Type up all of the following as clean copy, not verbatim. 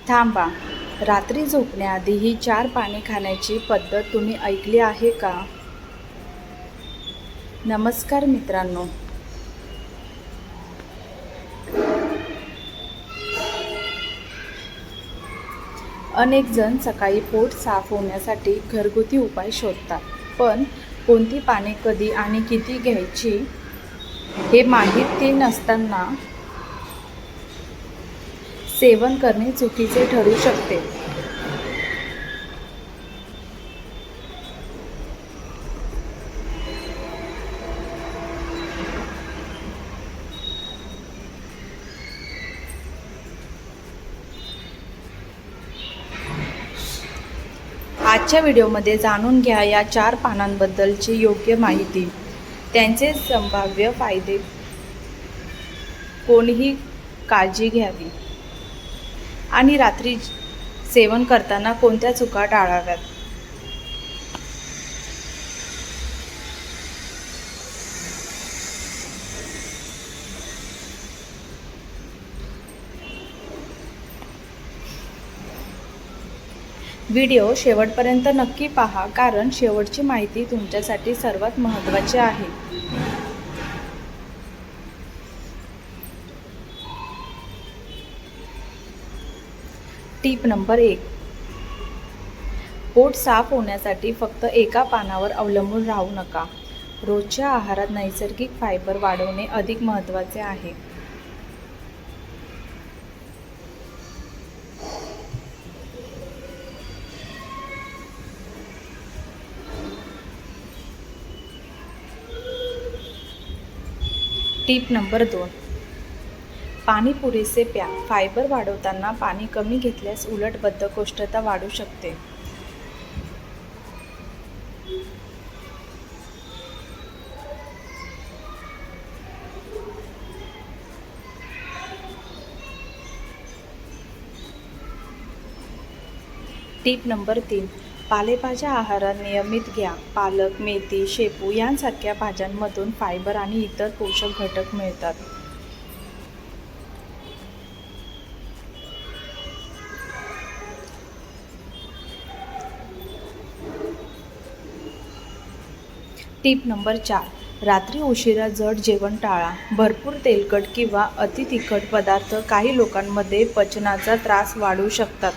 थांबा. रात्री झोपण्याआधी ही 4 पाने खाण्याची पद्धत तुम्ही ऐकली आहे का? नमस्कार मित्रांनो. अनेक जण सकाळी पोट साफ होण्यासाठी घरगुती उपाय शोधतात. पण कोणती पाने कधी आणि किती घ्यायची हे माहिती नसताना सेवन करणे चुकीचे ठरू शकते. आजच्या व्हिडिओमध्ये जाणून घ्या या 4 पानांबद्दलची योग्य माहिती, त्यांचे संभाव्य फायदे, कोणीही काळजी घ्यावी आणि रात्री सेवन करताना कोणत्या चुका टाळाव्यात. व्हिडिओ शेवटपर्यंत नक्की पहा, कारण शेवटची माहिती तुमच्यासाठी सर्वात महत्त्वाची आहे. Tip number 1. पोट साफ होण्यासाठी फक्त एका पानावर अवलंबून राहू नका. रोजच्या आहारात नैसर्गिक फायबर वाढवणे अधिक महत्त्वाचे आहे. Tip number 2. पाणी पुरेसे प्या. फायबर वाढवताना पाणी कमी घेतल्यास उलट बद्धकोष्ठता वाढू शकते. Tip number 3. पालेभाज्या आहारात नियमित घ्या. पालक, मेथी, शेपू यांसारख्या भाज्यांमधून फायबर आणि इतर पोषक घटक मिळतात. Tip number 4. रात्री उशिरा जड जेवण टाळा. भरपूर तेलकट किंवा अति तिखट पदार्थ काही लोकांमध्ये पचनाचा त्रास वाढवू शकतात.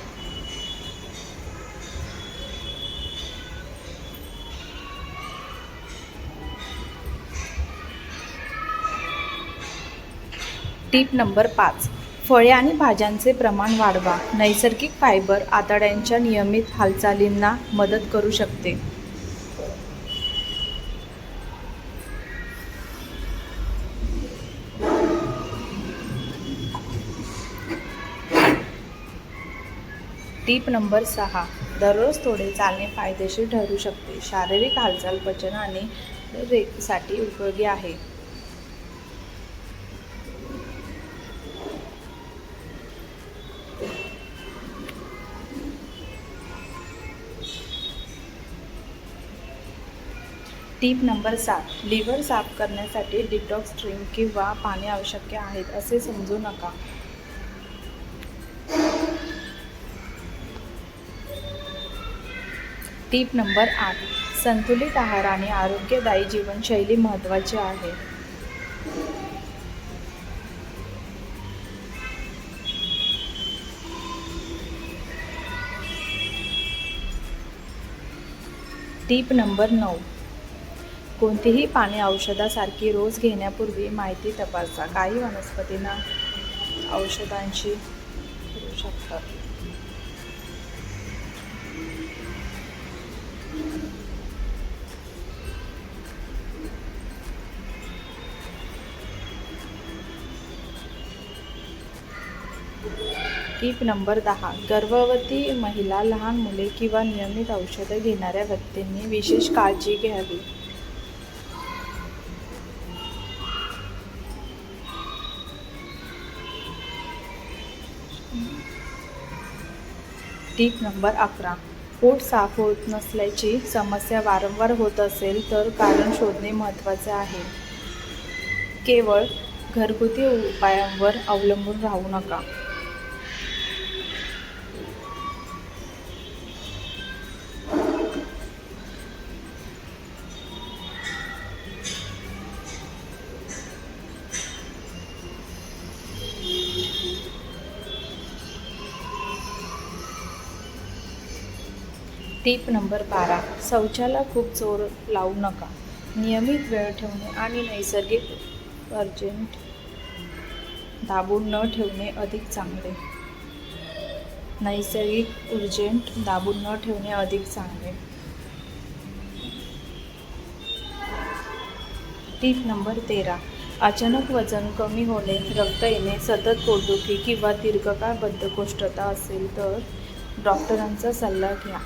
Tip number 5. फळे आणि भाज्यांचे प्रमाण वाढवा. नैसर्गिक फायबर आतड्यांच्या नियमित हालचालींना मदत करू शकते. Tip number 6. दररोज थोडे चालणे फायदेशीर ठरू शकते. शारीरिक हालचाल पचन आणि साठी उपयोगी आहे. Tip number 7. लिव्हर साफ करण्यासाठी डिटॉक्स ड्रिंक किंवा पाणी आवश्यक आहेत असे समजू नका. Tip number 8. संतुलित आहार आणि आरोग्यदायी जीवनशैली महत्त्वाची आहे. Tip number 9. कोणतीही पाने औषधासारखी रोज घेण्यापूर्वी माहिती तपासा. काही वनस्पतींना औषधांशी करू शकतात. Tip number 10. गर्भवती महिला, लहान मुले किंवा नियमित औषधे घेणाऱ्या व्यक्तींनी विशेष काळजी घ्यावी. Tip number 11. पोट साफ होत नसल्याची समस्या वारंवार होत असेल तर कारण शोधणे महत्त्वाचे आहे. केवळ घरगुती उपायांवर अवलंबून राहू नका. टीप नंबर 12. शौचाला खूप जोर लावू नका. नियमित वेळ ठेवणे आणि नैसर्गिक अर्जंट दाबून न ठेवणे अधिक चांगले. नैसर्गिक उर्जेंट दाबून न ठेवणे अधिक चांगले. टीप नंबर 13. अचानक वजन कमी होणे, रक्त येणे, सतत पोटदुखी किंवा दीर्घकाळ बद्धकोष्ठता असेल तर डॉक्टरांचा सल्ला घ्या.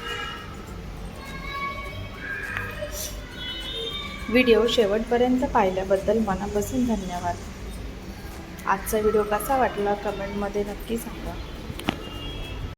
व्हिडिओ शेवटपर्यंत पाहिल्याबद्दल मनापासून धन्यवाद. आजचा व्हिडिओ कसा वाटला कमेंटमध्ये नक्की सांगा.